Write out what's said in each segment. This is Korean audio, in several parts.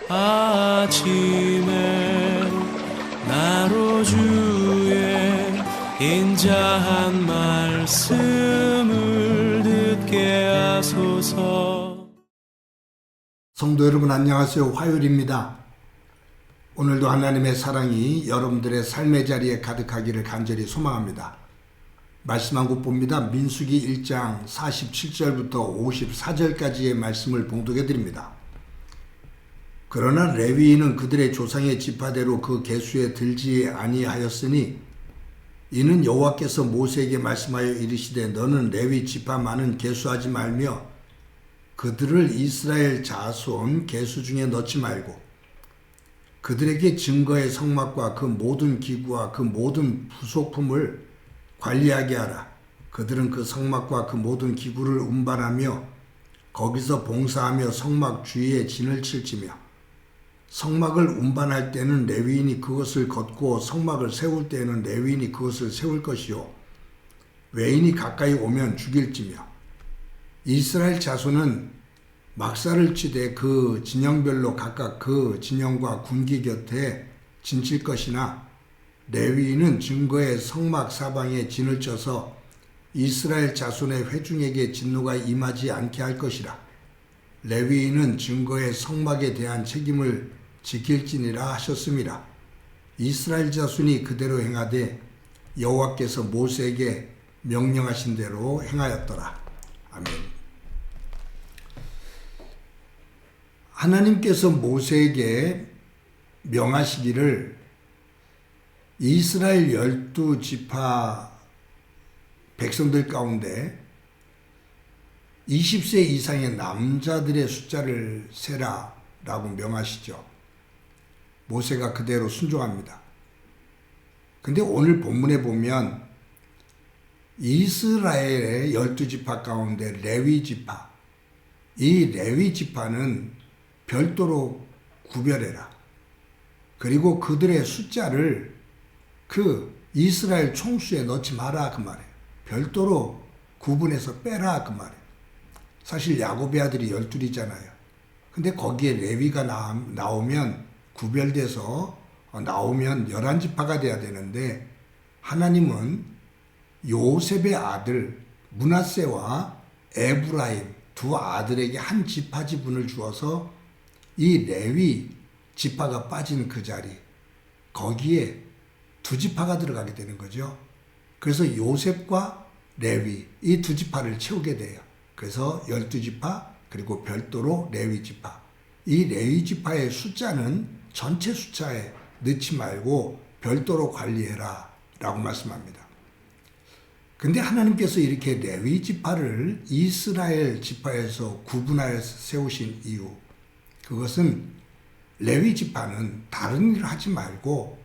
아침에 나로 주의 인자한 말씀을 듣게 하소서. 성도 여러분 안녕하세요. 화요일입니다. 오늘도 하나님의 사랑이 여러분들의 삶의 자리에 가득하기를 간절히 소망합니다. 말씀 한 곳 봅니다. 민수기 1장 47절부터 54절까지의 말씀을 봉독해 드립니다. 그러나 레위인은 그들의 조상의 지파대로 그 계수에 들지 아니하였으니 이는 여호와께서 모세에게 말씀하여 이르시되 너는 레위 지파만은 계수하지 말며 그들을 이스라엘 자손 계수 중에 넣지 말고 그들에게 증거의 성막과 그 모든 기구와 그 모든 부속품을 관리하게 하라. 그들은 그 성막과 그 모든 기구를 운반하며 거기서 봉사하며 성막 주위에 진을 칠지며 성막을 운반할 때는 레위인이 그것을 걷고 성막을 세울 때에는 레위인이 그것을 세울 것이요 외인이 가까이 오면 죽일지며 이스라엘 자손은 막사를 치되 그 진영별로 각각 그 진영과 군기 곁에 진칠 것이나 레위인은 증거의 성막 사방에 진을 쳐서 이스라엘 자손의 회중에게 진노가 임하지 않게 할 것이라. 레위인은 증거의 성막에 대한 책임을 지킬지니라 하셨습니다. 이스라엘 자손이 그대로 행하되 여호와께서 모세에게 명령하신 대로 행하였더라. 아멘. 하나님께서 모세에게 명하시기를 이스라엘 12지파 백성들 가운데 20세 이상의 남자들의 숫자를 세라 라고 명하시죠. 모세가 그대로 순종합니다. 근데 오늘 본문에 보면 이스라엘의 12지파 가운데 레위지파, 이 레위지파는 별도로 구별해라. 그리고 그들의 숫자를 그 이스라엘 총수에 넣지 마라 그 말이에요. 별도로 구분해서 빼라 그 말이에요. 사실 야곱의 아들이 12이잖아요. 근데 거기에 레위가 나오면 구별돼서 나오면 11지파가 돼야 되는데 하나님은 요셉의 아들 므낫세와 에브라임 두 아들에게 한 지파 지분을 주어서 이 레위 지파가 빠진 그 자리 거기에 두 지파가 들어가게 되는 거죠. 그래서 요셉과 레위 이 두 지파를 채우게 돼요. 그래서 12지파 그리고 별도로 레위 지파. 이 레위 지파의 숫자는 전체 숫자에 넣지 말고 별도로 관리해라 라고 말씀합니다. 근데 하나님께서 이렇게 레위 지파를 이스라엘 지파에서 구분하여 세우신 이유, 그것은 레위 지파는 다른 일을 하지 말고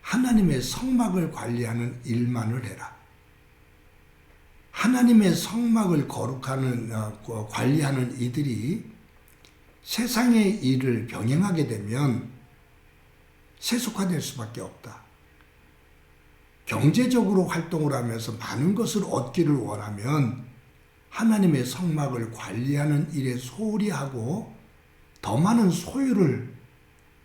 하나님의 성막을 관리하는 일만을 해라. 하나님의 성막을 관리하는 이들이 세상의 일을 병행하게 되면 세속화될 수밖에 없다. 경제적으로 활동을 하면서 많은 것을 얻기를 원하면 하나님의 성막을 관리하는 일에 소홀히 하고 더 많은 소유를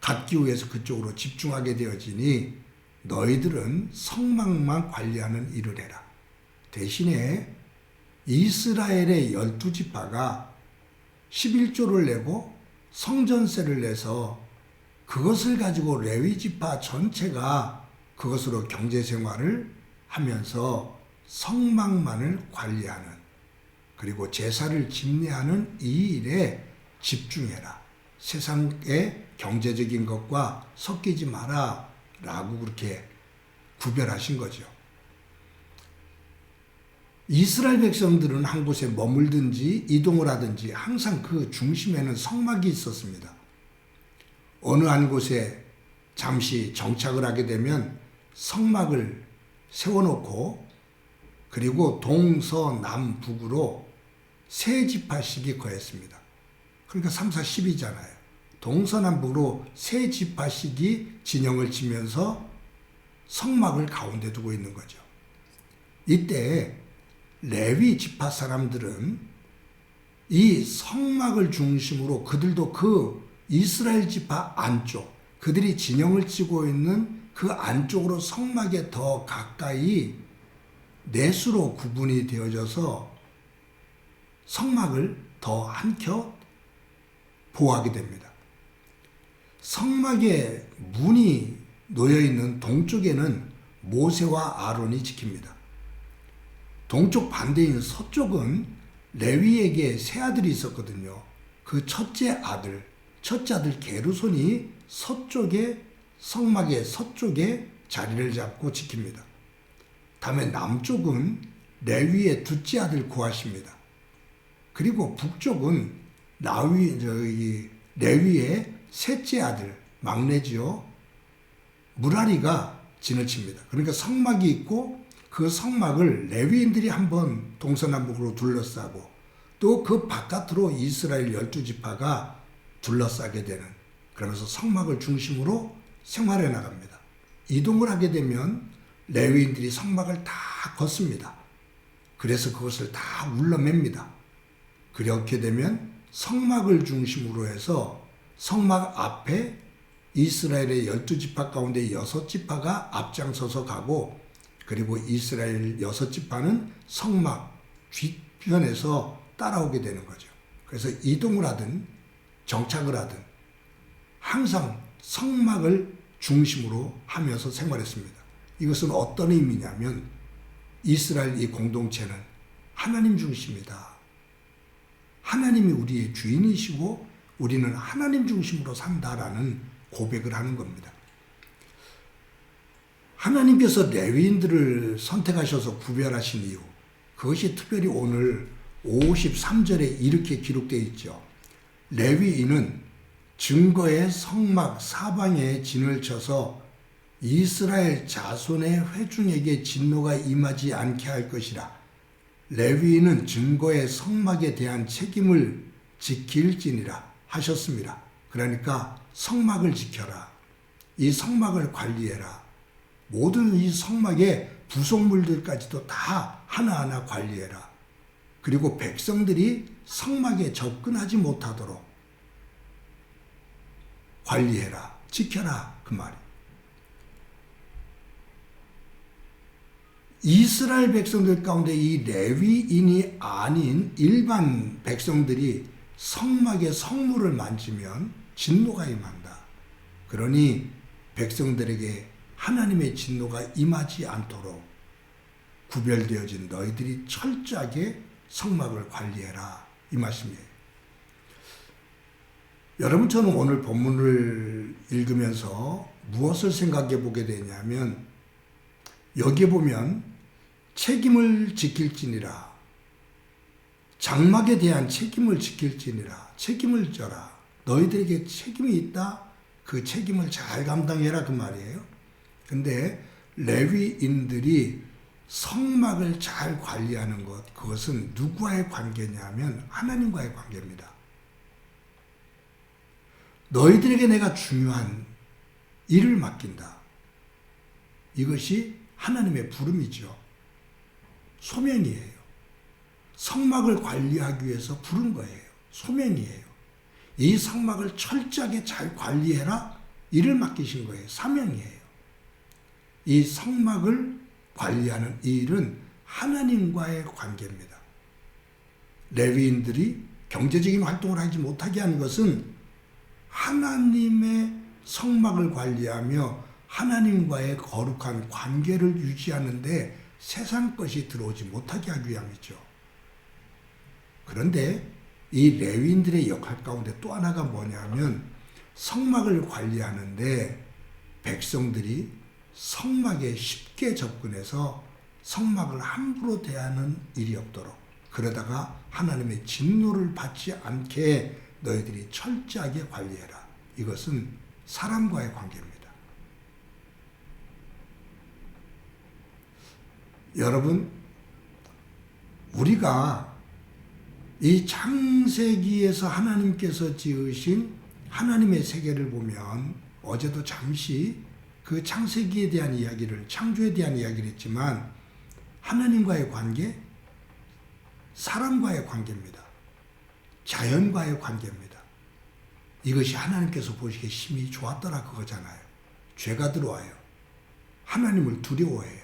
갖기 위해서 그쪽으로 집중하게 되어지니 너희들은 성막만 관리하는 일을 해라. 대신에 이스라엘의 12지파가 11조를 내고 성전세를 내서 그것을 가지고 레위지파 전체가 그것으로 경제생활을 하면서 성막만을 관리하는 그리고 제사를 집례하는 이 일에 집중해라. 세상의 경제적인 것과 섞이지 마라 라고 그렇게 구별하신 거죠. 이스라엘 백성들은 한 곳에 머물든지 이동을 하든지 항상 그 중심에는 성막이 있었습니다. 어느 한 곳에 잠시 정착을 하게 되면 성막을 세워놓고 그리고 동서남북으로 세 지파씩이 거했습니다. 그러니까 3, 4, 10이잖아요. 동서남북으로 세 지파씩이 진영을 치면서 성막을 가운데 두고 있는 거죠. 이때 레위 지파 사람들은 이 성막을 중심으로 그들도 그 이스라엘 지파 안쪽, 그들이 진영을 치고 있는 그 안쪽으로 성막에 더 가까이 넷으로 구분이 되어져서 성막을 더 한켜 보호하게 됩니다. 성막에 문이 놓여있는 동쪽에는 모세와 아론이 지킵니다. 동쪽 반대인 서쪽은 레위에게 세 아들이 있었거든요. 그 첫째 아들 게르손이 서쪽에 성막의 서쪽에 자리를 잡고 지킵니다. 다음에 남쪽은 레위의 둘째 아들 고핫입니다. 그리고 북쪽은 레위의 셋째 아들 막내지요. 무라리가 진을 칩니다. 그러니까 성막이 있고 그 성막을 레위인들이 한번 동서남북으로 둘러싸고 또 그 바깥으로 이스라엘 12지파가 둘러싸게 되는, 그러면서 성막을 중심으로 생활해 나갑니다. 이동을 하게 되면 레위인들이 성막을 다 걷습니다. 그래서 그것을 다 울러맵니다. 그렇게 되면 성막을 중심으로 해서 성막 앞에 이스라엘의 12지파 가운데 6지파가 앞장서서 가고, 그리고 이스라엘 6지파는 성막 뒤편에서 따라오게 되는 거죠. 그래서 이동을 하든 정착을 하든 항상 성막을 중심으로 하면서 생활했습니다. 이것은 어떤 의미냐면 이스라엘 이 공동체는 하나님 중심이다. 하나님이 우리의 주인이시고 우리는 하나님 중심으로 산다라는 고백을 하는 겁니다. 하나님께서 레위인들을 선택하셔서 구별하신 이유, 그것이 특별히 오늘 53절에 이렇게 기록되어 있죠. 레위인은 증거의 성막 사방에 진을 쳐서 이스라엘 자손의 회중에게 진노가 임하지 않게 할 것이라. 레위인은 증거의 성막에 대한 책임을 지킬지니라 하셨습니다. 그러니까 성막을 지켜라. 이 성막을 관리해라. 모든 이 성막의 부속물들까지도 다 하나하나 관리해라. 그리고 백성들이 성막에 접근하지 못하도록 관리해라. 지켜라. 그 말이에요. 이스라엘 백성들 가운데 이 레위인이 아닌 일반 백성들이 성막의 성물을 만지면 진노가 임한다. 그러니 백성들에게 하나님의 진노가 임하지 않도록 구별되어진 너희들이 철저하게 성막을 관리해라. 이 말씀이에요. 여러분, 저는 오늘 본문을 읽으면서 무엇을 생각해 보게 되냐면, 여기에 보면 책임을 지킬지니라, 장막에 대한 책임을 지킬지니라, 책임을 져라. 너희들에게 책임이 있다. 그 책임을 잘 감당해라. 그 말이에요. 근데 레위인들이 성막을 잘 관리하는 것, 그것은 누구와의 관계냐면 하나님과의 관계입니다. 너희들에게 내가 중요한 일을 맡긴다. 이것이 하나님의 부름이죠. 소명이에요. 성막을 관리하기 위해서 부른 거예요. 소명이에요. 이 성막을 철저하게 잘 관리해라. 일을 맡기신 거예요. 사명이에요. 이 성막을 관리하는 이 일은 하나님과의 관계입니다. 레위인들이 경제적인 활동을 하지 못하게 하는 것은 하나님의 성막을 관리하며 하나님과의 거룩한 관계를 유지하는데 세상 것이 들어오지 못하게 하기 위함이죠. 그런데 이 레위인들의 역할 가운데 또 하나가 뭐냐면, 성막을 관리하는데 백성들이 성막에 쉽게 접근해서 성막을 함부로 대하는 일이 없도록, 그러다가 하나님의 진노를 받지 않게 너희들이 철저하게 관리해라. 이것은 사람과의 관계입니다. 여러분, 우리가 이 창세기에서 하나님께서 지으신 하나님의 세계를 보면, 어제도 잠시 그 창세기에 대한 이야기를, 창조에 대한 이야기를 했지만, 하나님과의 관계, 사람과의 관계입니다. 자연과의 관계입니다. 이것이 하나님께서 보시기에 심히 좋았더라 그거잖아요. 죄가 들어와요. 하나님을 두려워해요.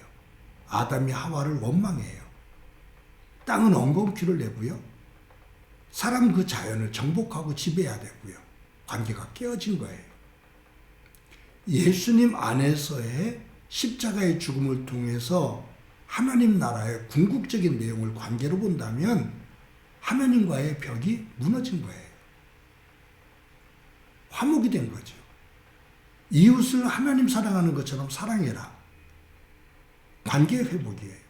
아담이 하와를 원망해요. 땅은 엉겅퀴를 내고요. 사람 그 자연을 정복하고 지배해야 되고요. 관계가 깨어진 거예요. 예수님 안에서의 십자가의 죽음을 통해서 하나님 나라의 궁극적인 내용을 관계로 본다면 하나님과의 벽이 무너진 거예요. 화목이 된 거죠. 이웃을 하나님 사랑하는 것처럼 사랑해라. 관계의 회복이에요.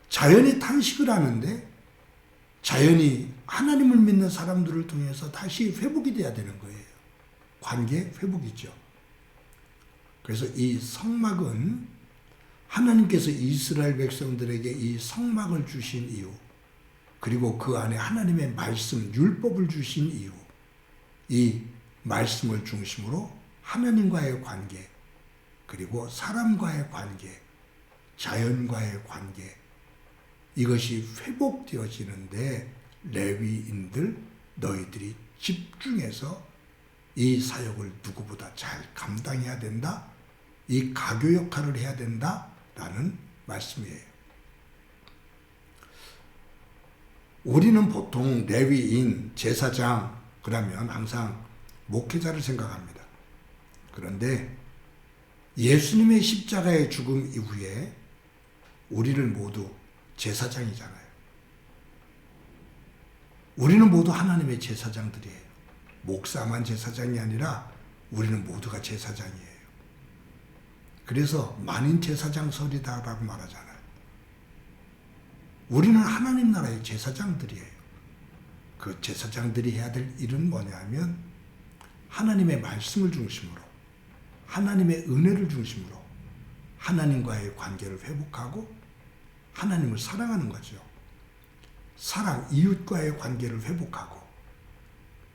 자연이 탄식을 하는데 자연이 하나님을 믿는 사람들을 통해서 다시 회복이 돼야 되는 거예요. 관계 회복이죠. 그래서 이 성막은 하나님께서 이스라엘 백성들에게 이 성막을 주신 이유, 그리고 그 안에 하나님의 말씀, 율법을 주신 이유, 이 말씀을 중심으로 하나님과의 관계, 그리고 사람과의 관계, 자연과의 관계, 이것이 회복되어지는데 레위인들 너희들이 집중해서 이 사역을 누구보다 잘 감당해야 된다. 이 가교 역할을 해야 된다라는 말씀이에요. 우리는 보통 레위인, 제사장 그러면 항상 목회자를 생각합니다. 그런데 예수님의 십자가의 죽음 이후에 우리는 모두 제사장이잖아요. 우리는 모두 하나님의 제사장들이에요. 목사만 제사장이 아니라 우리는 모두가 제사장이에요. 그래서 만인 제사장설이다라고 말하잖아요. 우리는 하나님 나라의 제사장들이에요. 그 제사장들이 해야 될 일은 뭐냐면 하나님의 말씀을 중심으로, 하나님의 은혜를 중심으로 하나님과의 관계를 회복하고 하나님을 사랑하는 거죠. 사랑, 이웃과의 관계를 회복하고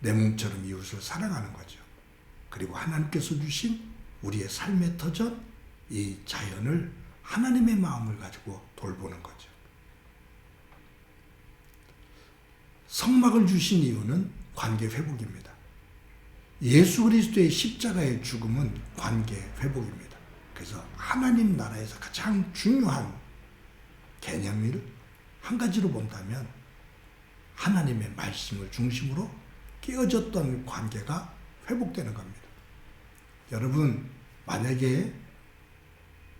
내 몸처럼 이웃을 사랑하는 거죠. 그리고 하나님께서 주신 우리의 삶의 터전, 이 자연을 하나님의 마음을 가지고 돌보는 거죠. 성막을 주신 이유는 관계 회복입니다. 예수 그리스도의 십자가의 죽음은 관계 회복입니다. 그래서 하나님 나라에서 가장 중요한 개념을 한 가지로 본다면 하나님의 말씀을 중심으로 깨어졌던 관계가 회복되는 겁니다. 여러분, 만약에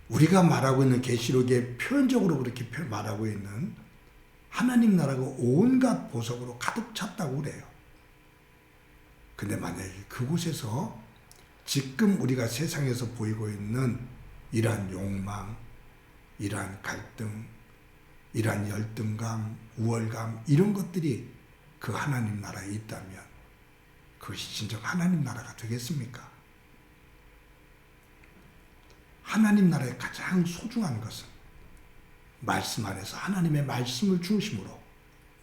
우리가 말하고 있는 계시록에 표현적으로 그렇게 말하고 있는 하나님 나라가 온갖 보석으로 가득 찼다고 그래요. 근데 만약에 그곳에서 지금 우리가 세상에서 보이고 있는 이러한 욕망, 이러한 갈등, 이러한 열등감, 우월감 이런 것들이 그 하나님 나라에 있다면 그것이 진정 하나님 나라가 되겠습니까? 하나님 나라의 가장 소중한 것은 말씀 안에서 하나님의 말씀을 중심으로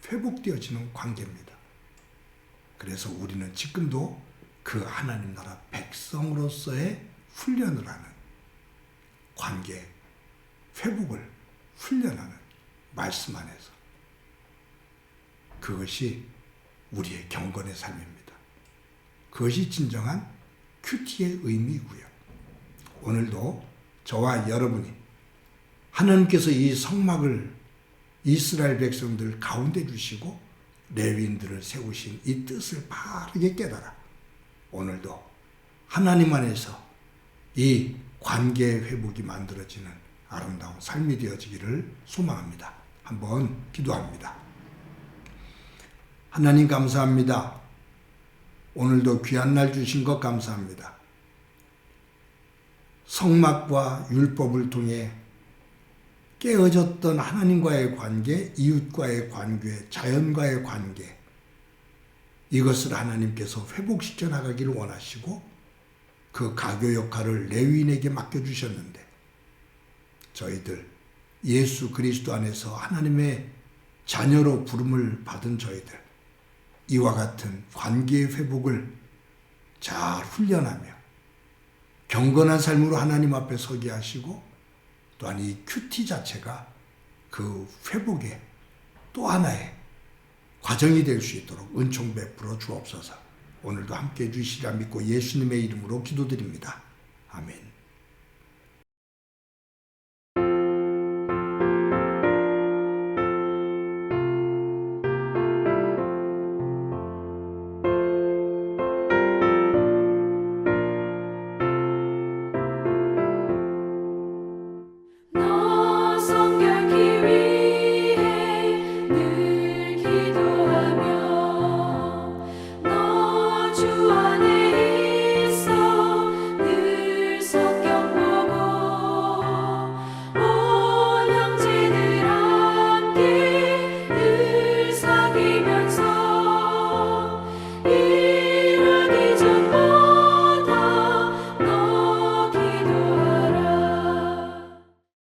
회복되어지는 관계입니다. 그래서 우리는 지금도 그 하나님 나라 백성으로서의 훈련을 하는 관계, 회복을 훈련하는 말씀 안에서 그것이 우리의 경건의 삶입니다. 그것이 진정한 큐티의 의미이고요. 오늘도 저와 여러분이 하나님께서 이 성막을 이스라엘 백성들 가운데 주시고 레위인들을 세우신 이 뜻을 바르게 깨달아 오늘도 하나님 안에서 이 관계 회복이 만들어지는 아름다운 삶이 되어지기를 소망합니다. 한번 기도합니다. 하나님 감사합니다. 오늘도 귀한 날 주신 것 감사합니다. 성막과 율법을 통해 깨어졌던 하나님과의 관계, 이웃과의 관계, 자연과의 관계, 이것을 하나님께서 회복시켜 나가기를 원하시고 그 가교 역할을 레위인에게 맡겨주셨는데 저희들 예수 그리스도 안에서 하나님의 자녀로 부름을 받은 저희들 이와 같은 관계의 회복을 잘 훈련하며 경건한 삶으로 하나님 앞에 서게 하시고 또한 이 큐티 자체가 그 회복의 또 하나의 과정이 될 수 있도록 은총 베풀어 주옵소서. 오늘도 함께 해주시리라 믿고 예수님의 이름으로 기도드립니다. 아멘.